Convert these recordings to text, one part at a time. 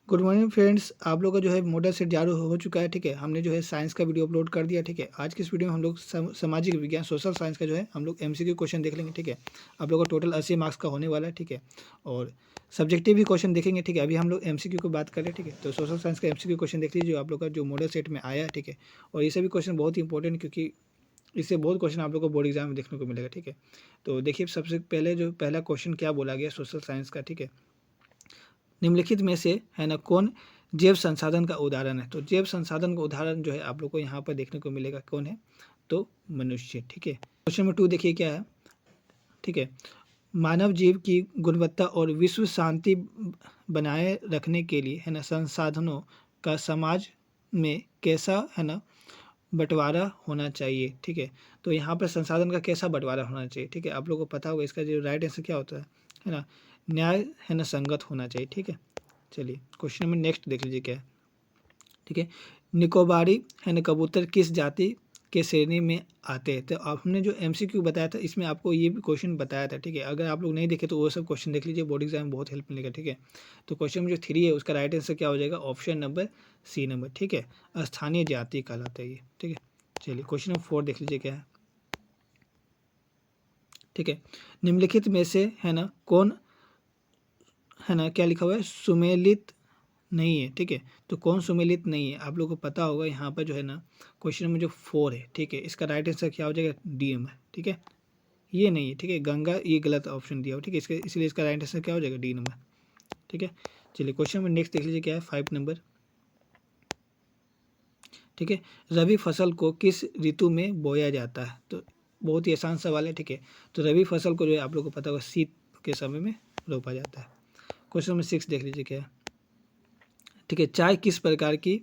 Good morning friends, आप लोग का जो है मॉडल सेट जारी हो चुका है। ठीक है, हमने जो है साइंस का वीडियो अपलोड कर दिया। ठीक है, आज की इस वीडियो में हम लोग सामाजिक विज्ञान सोशल साइंस का जो है हम लोग एमसीक्यू क्वेश्चन देख लेंगे। ठीक है, आप लोग का टोटल 80 मार्क्स का होने वाला है। ठीक है, और सब्जेक्टिव भी क्वेश्चन देखेंगे। ठीक है, अभी हम लोग एमसीक्यू की बात करें। ठीक है, तो सोशल साइंस का एमसीक्यू क्वेश्चन देख लीजिए जो आप लोग का जो मॉडल सेट में आया है। ठीक है, और ये सभी क्वेश्चन बहुत ही इंपॉर्टेंट, क्योंकि इससे बहुत क्वेश्चन आप लोग को बोर्ड एग्जाम में देखने को मिलेगा। ठीक है, तो देखिए सबसे पहले जो पहला क्वेश्चन क्या बोला गया सोशल साइंस का। ठीक है, निम्नलिखित में से है ना कौन जैव संसाधन का उदाहरण है। तो जैव संसाधन का उदाहरण जो है आप लोग को यहाँ पर देखने को मिलेगा कौन है, तो मनुष्य। ठीक है, क्वेश्चन नंबर 2 देखिए क्या है। ठीक है, मानव जीव की गुणवत्ता और विश्व शांति बनाए रखने के लिए है ना संसाधनों का समाज में कैसा है ना बंटवारा होना चाहिए। ठीक है, तो यहाँ पर संसाधन का कैसा बंटवारा होना चाहिए। ठीक है, आप लोगों को पता होगा इसका जो राइट आंसर क्या होता है ना, न्याय है ना संगत होना चाहिए। ठीक है, चलिए क्वेश्चन नंबर नेक्स्ट देख लीजिए क्या है। ठीक है, निकोबारी है ना कबूतर किस जाति के श्रेणी में आते हैं। तो आप हमने जो एमसीक्यू बताया था इसमें आपको ये भी क्वेश्चन बताया था। ठीक है, अगर आप लोग नहीं देखे तो वो सब क्वेश्चन देख लीजिए, बोर्ड एग्जाम में बहुत हेल्प मिलेगा। ठीक है, तो क्वेश्चन नंबर जो 3 है उसका राइट आंसर क्या हो जाएगा, ऑप्शन नंबर सी नंबर। ठीक है, स्थानीय जाति कहलाता है ये। ठीक है, चलिए क्वेश्चन नंबर 4 देख लीजिए क्या है। ठीक है, निम्नलिखित में से है ना कौन है ना क्या लिखा हुआ है सुमेलित नहीं है। ठीक है, तो कौन सुमेलित नहीं है आप लोगों को पता होगा। यहाँ पर जो है ना क्वेश्चन नंबर जो 4 है। ठीक है, इसका राइट आंसर क्या हो जाएगा, डीएम है। ठीक है, ये नहीं है। ठीक है, गंगा ये गलत ऑप्शन दिया हो। ठीक है, इसके इसलिए इसका राइट आंसर क्या हो जाएगा, डी नंबर। ठीक है, चलिए क्वेश्चन नंबर नेक्स्ट देख लीजिए क्या है, 5 नंबर। ठीक है, रबी फसल को किस ऋतु में बोया जाता है। तो बहुत ही आसान सवाल है। ठीक है, तो रबी फसल को जो है आप लोग को पता होगा शीत के समय में रोपा जाता है। क्वेश्चन नंबर 6 देख लीजिए क्या है। ठीक है, चाय किस प्रकार की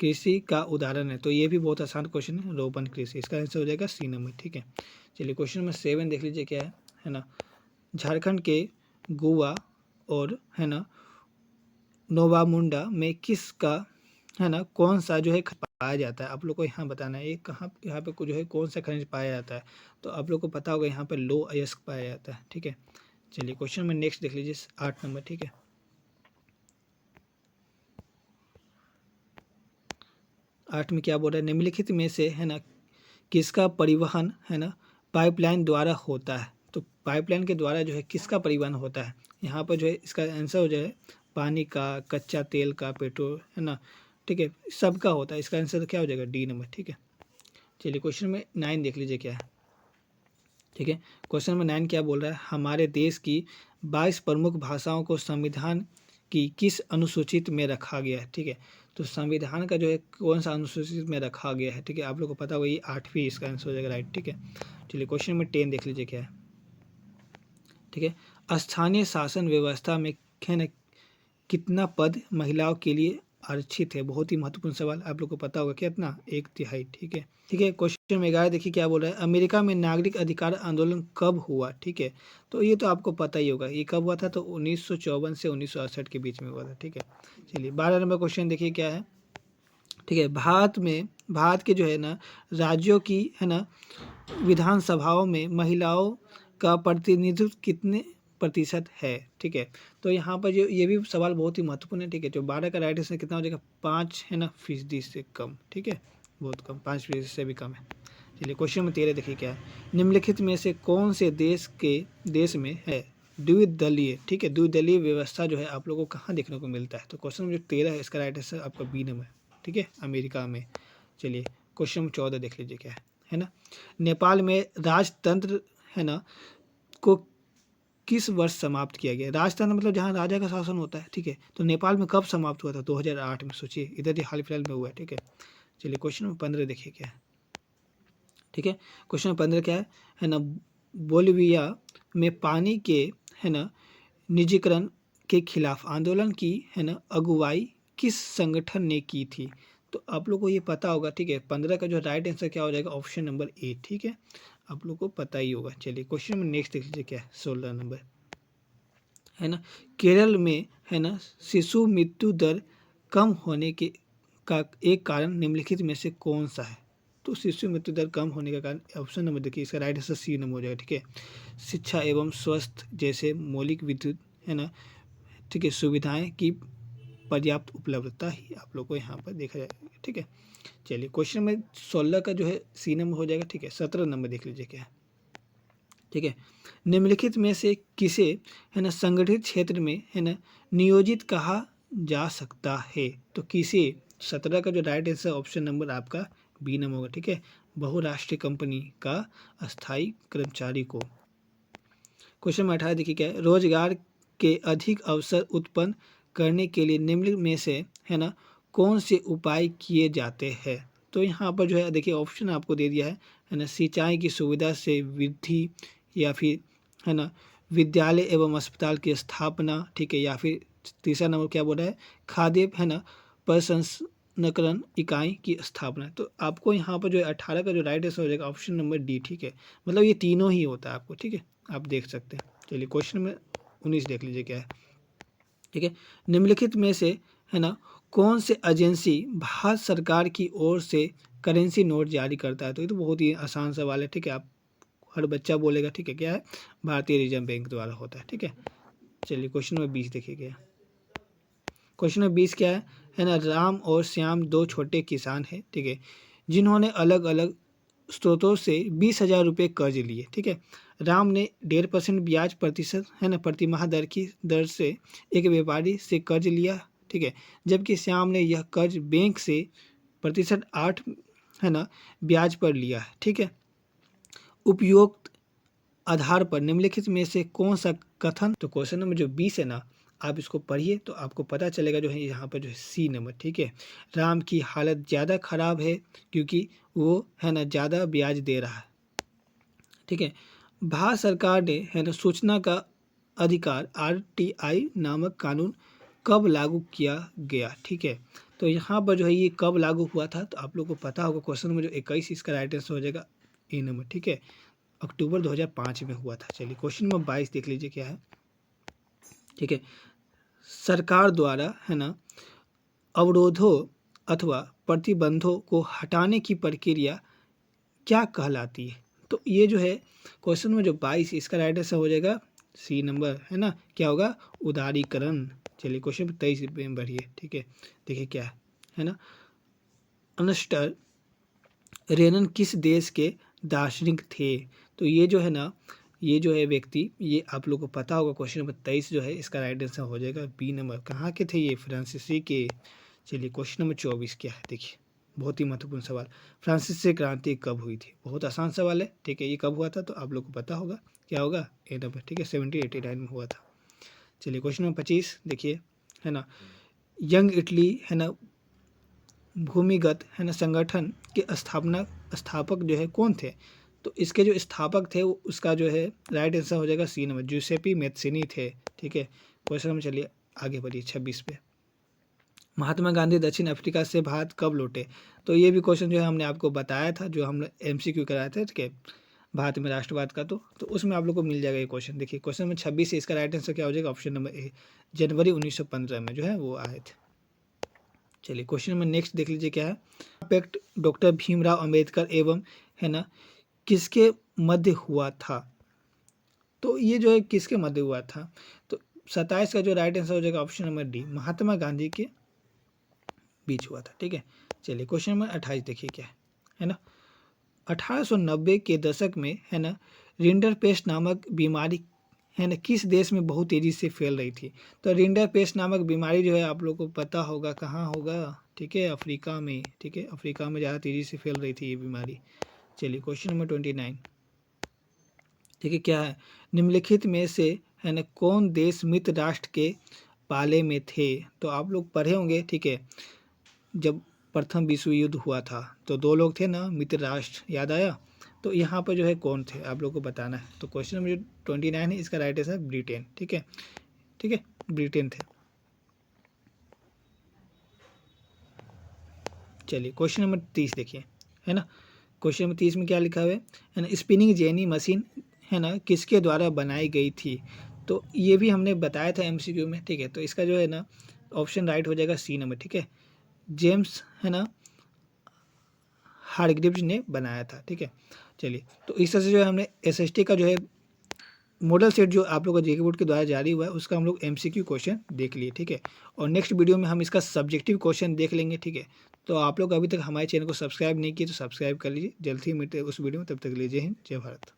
कृषि का उदाहरण है। तो ये भी बहुत आसान क्वेश्चन है, रोपण कृषि। इसका आंसर हो जाएगा सी नंबर। ठीक है, चलिए क्वेश्चन नंबर 7 देख लीजिए क्या है ना, झारखंड के गोवा और है ना नोवा मुंडा में किसका है ना कौन सा जो है पाया जाता है। आप लोग को यहाँ बताना है ये कहाँ यहाँ पे जो है कौन सा खनिज पाया जाता है। तो आप लोग को पता होगा यहाँ पे लो अयस्क पाया जाता है। ठीक है, चलिए क्वेश्चन में नेक्स्ट देख लीजिए 8 नंबर। ठीक है, 8 में क्या बोल रहा है, निम्नलिखित में से है ना किसका परिवहन है ना पाइपलाइन द्वारा होता है। तो पाइपलाइन के द्वारा जो है किसका परिवहन होता है। यहाँ पर जो है इसका आंसर हो जाए पानी का, कच्चा तेल का, पेट्रोल है ना। ठीक है, सबका होता है। इसका आंसर क्या हो जाएगा, डी नंबर। ठीक है, चलिए क्वेश्चन में 9 देख लीजिए क्या है। ठीक है, क्वेश्चन नंबर 9 क्या बोल रहा है, हमारे देश की 22 प्रमुख भाषाओं को संविधान की किस अनुसूचित में रखा गया है। ठीक है, तो संविधान का जो है कौन सा अनुसूचित में रखा गया है। ठीक है, आप लोग को पता होगा ये 8वीं इसका आंसर हो जाएगा राइट। ठीक है, चलिए क्वेश्चन नंबर 10 देख लीजिए क्या है। ठीक है, स्थानीय शासन व्यवस्था में है ना कितना पद महिलाओं के लिए आरक्षित है। बहुत ही महत्वपूर्ण सवाल, आप लोग को पता होगा कितना, 1/3। ठीक है, ठीक है, क्वेश्चन में 11 देखिए क्या बोल रहा है, अमेरिका में नागरिक अधिकार आंदोलन कब हुआ। ठीक है, तो ये तो आपको पता ही होगा ये कब हुआ था, तो 1954 से 1968 के बीच में हुआ था। ठीक है, चलिए 12 नंबर क्वेश्चन देखिए क्या है। ठीक है, भारत के जो है ना राज्यों की है ना विधानसभाओं में महिलाओं का प्रतिनिधित्व कितने प्रतिशत है। ठीक है, तो यहाँ पर जो ये भी सवाल बहुत ही महत्वपूर्ण है। ठीक है, जो 12 का राइट आंसर कितना हो जाएगा, 5 है ना फीसदी से कम। ठीक है, बहुत कम, 5% से भी कम है। चलिए क्वेश्चन में 13 देखिए क्या है, निम्नलिखित में से कौन से देश में है द्विदलीय। ठीक है, द्विदलीय व्यवस्था जो है आप लोगों को कहाँ देखने को मिलता है। तो क्वेश्चन में जो 13 है इसका राइट आंसर आपका बी नंबर। ठीक है, अमेरिका में। चलिए क्वेश्चन नंबर 14 देख लीजिए क्या है ना, नेपाल में राजतंत्र है ना को किस वर्ष समाप्त किया गया। राजतंत्र मतलब जहाँ राजा का शासन होता है। ठीक है, तो नेपाल में कब समाप्त हुआ था, 2008 में। सोचिए इधर ही हाल फिलहाल में हुआ है। ठीक है, चलिए क्वेश्चन नंबर 15 देखिए क्या है। ठीक है, क्वेश्चन नंबर 15 क्या है ना, बोलिविया में पानी के है ना निजीकरण के खिलाफ आंदोलन की है ना अगुवाई किस संगठन ने की थी। तो आप लोग को ये पता होगा। ठीक है, 15 का जो राइट आंसर क्या हो जाएगा, ऑप्शन नंबर ए। ठीक है, आप लोग को पता ही होगा। चलिए क्वेश्चन नंबर नेक्स्ट देख लीजिए क्या है, 16 नंबर है ना, केरल में है ना शिशु मृत्यु दर कम होने के का एक कारण निम्नलिखित में से कौन सा है। तो शिशु मृत्यु दर कम होने का कारण ऑप्शन नंबर देखिए, इसका राइट आंसर सी नंबर हो जाएगा। ठीक है, शिक्षा एवं स्वास्थ्य जैसे मौलिक विद्युत है ना ठीक है सुविधाएं की पर्याप्त उपलब्धता ही आप लोग को यहाँ पर देखा जाएगा। ठीक है, चलिए क्वेश्चन नंबर 16 का जो है सी नंबर हो जाएगा। ठीक है, 17 नंबर देख लीजिए क्या है। ठीक है, निम्नलिखित में से किसे है ना संगठित क्षेत्र में है ना नियोजित कहा जा सकता है? तो किसे, 17 का जो राइट आंसर ऑप्शन नंबर आपका बी नंबर होगा। ठीक है, बहुराष्ट्रीय कंपनी का अस्थायी कर्मचारी को। क्वेश्चन नंबर 18 देखिए क्या है, रोजगार के अधिक अवसर उत्पन्न करने के लिए निम्न में से है ना कौन से उपाय किए जाते हैं? तो यहाँ पर जो है देखिए ऑप्शन आपको दे दिया है ना, सिंचाई की सुविधा से वृद्धि, या फिर है ना विद्यालय एवं अस्पताल की स्थापना। ठीक है, या फिर तीसरा नंबर क्या बोल रहा है, खाद्य है ना प्रसंस्करण इकाई की स्थापना। तो आपको यहाँ पर जो है 18 का जो राइट आंसर हो जाएगा ऑप्शन नंबर डी। ठीक है, मतलब ये तीनों ही होता है आपको। ठीक है, आप देख सकते हैं। चलिए क्वेश्चन नंबर 19 देख लीजिए क्या है। ठीक है, निम्नलिखित में से है ना कौन से एजेंसी भारत सरकार की ओर से करेंसी नोट जारी करता है? तो ये तो बहुत ही आसान सवाल है। ठीक है, आप हर बच्चा बोलेगा। ठीक है, क्या है, भारतीय रिजर्व बैंक द्वारा होता है। ठीक है, चलिए क्वेश्चन नंबर 20 देखिए क्या। क्वेश्चन नंबर 20 क्या है ना, राम और श्याम दो छोटे किसान हैं। ठीक है, जिन्होंने अलग अलग स्रोतों से 20,000 रुपये कर्ज लिए। ठीक है, राम ने 1.5% ब्याज प्रतिशत है ना प्रतिमाह दर की दर से एक व्यापारी से कर्ज लिया। ठीक है, जबकि श्याम ने यह कर्ज बैंक से प्रतिशत 8 है ना ब्याज पर लिया है। ठीक है, उपयुक्त आधार पर निम्नलिखित में से कौन सा कथन, तो क्वेश्चन नंबर जो 20 है ना आप इसको पढ़िए तो आपको पता चलेगा जो है यहाँ पर जो है सी नंबर। ठीक है, राम की हालत ज़्यादा खराब है क्योंकि वो है ना ज़्यादा ब्याज दे रहा है। ठीक है, भारत सरकार ने है ना सूचना का अधिकार आरटीआई नामक कानून कब लागू किया गया? ठीक है, तो यहाँ पर जो है ये कब लागू हुआ था? तो आप लोग को पता होगा। क्वेश्चन नंबर जो 21 इसका राइट आंसर हो जाएगा ए नंबर। ठीक है, अक्टूबर 2005 में हुआ था। चलिए क्वेश्चन नंबर 22 देख लीजिए क्या है। ठीक है, सरकार द्वारा है ना अवरोधों अथवा प्रतिबंधों को हटाने की प्रक्रिया क्या कहलाती है? तो ये जो है क्वेश्चन में जो 22 इसका राइट आंसर हो जाएगा सी नंबर। है ना, क्या होगा, उदारीकरण। चलिए क्वेश्चन 23 में बढ़िए। ठीक है, देखिए क्या है ना, अर्नेस्ट रेनन किस देश के दार्शनिक थे? तो ये जो है ना ये जो है व्यक्ति, ये आप लोग को पता होगा। क्वेश्चन नंबर 23 जो है इसका राइट आंसर हो जाएगा बी नंबर। कहाँ के थे ये, फ्रांसीसी के। चलिए क्वेश्चन नंबर 24 क्या है देखिए, बहुत ही महत्वपूर्ण सवाल, फ्रांसीसी क्रांति कब हुई थी? बहुत आसान सवाल है। ठीक है, ये कब हुआ था तो आप लोग को पता होगा, क्या होगा, ए नंबर। ठीक है, 1789 में हुआ था। चलिए क्वेश्चन नंबर 25 देखिए है ना, यंग इटली है ना भूमिगत है ना संगठन के स्थापक जो है कौन थे? तो इसके जो स्थापक थे उसका जो है राइट आंसर हो जाएगा सी नंबर, जूसेपी मैत्सिनी थे। ठीक है, क्वेश्चन में चलिए आगे बढ़िए 26 पे। महात्मा गांधी दक्षिण अफ्रीका से भारत कब लौटे? तो ये भी क्वेश्चन जो है हमने आपको बताया था, जो हम MCQ कराए थे। ठीक है, भारत में राष्ट्रवाद का, तो उसमें आप लोग को मिल जाएगा ये क्वेश्चन। देखिए क्वेश्चन नंबर 26 से इसका राइट आंसर क्या हो जाएगा, ऑप्शन नंबर ए, जनवरी 1915 में जो है वो आए थे। चलिए क्वेश्चन नंबर नेक्स्ट देख लीजिए क्या है, पैक्ट डॉक्टर भीमराव अंबेडकर एवं है ना किसके मध्य हुआ था? तो ये जो है किसके मध्य हुआ था? तो 27 का जो राइट आंसर हो जाएगा option number D, Mahatma Gandhi के बीच हुआ था। ठीक है, चलिए क्वेश्चन नंबर 28 देखिए क्या है ना, 1890 के दशक में है ना रिंडरपेस्ट नामक बीमारी है ना किस देश में बहुत तेज़ी से फैल रही थी? तो रिंडरपेस्ट नामक बीमारी जो है आप लोग को पता होगा कहाँ होगा। ठीक है, अफ्रीका में। ठीक है, अफ्रीका में ज़्यादा तेज़ी से फैल रही थी ये बीमारी। चलिए क्वेश्चन नंबर 29 ठीक है क्या है, निम्नलिखित में से है ना कौन देश मित्र राष्ट्र के पाले में थे? तो आप लोग पढ़े होंगे। ठीक है, जब प्रथम विश्व युद्ध हुआ था तो दो लोग थे ना मित्र राष्ट्र, याद आया? तो यहाँ पर जो है कौन थे आप लोग को बताना है। तो क्वेश्चन नंबर 29 है इसका राइट आंसर ब्रिटेन। ठीक है, ठीक है, ब्रिटेन थे। चलिए क्वेश्चन नंबर 30 देखिए है ना, क्वेश्चन नंबर 30 में क्या लिखा हुआ है ना, स्पिनिंग जेनी मशीन है ना किसके द्वारा बनाई गई थी? तो ये भी हमने बताया था MCQ में। ठीक है, तो इसका जो है ना ऑप्शन राइट हो जाएगा सी नंबर। ठीक है, जेम्स है ना हारग्रीव्स ने बनाया था। ठीक है, चलिए तो इस तरह से जो है हमने SST का जो है मॉडल सेट जो आप लोग का जेके बोर्ड के द्वारा जारी हुआ है उसका हम लोग एमसीक्यू क्वेश्चन देख लिए, ठीक है। और नेक्स्ट वीडियो में हम इसका सब्जेक्टिव क्वेश्चन देख लेंगे, ठीक है। तो आप लोग अभी तक हमारे चैनल को सब्सक्राइब नहीं किए तो सब्सक्राइब कर लीजिए। जल्द ही मिलते हैं उस वीडियो में, तब तक के लिए जय हिंद, जय भारत।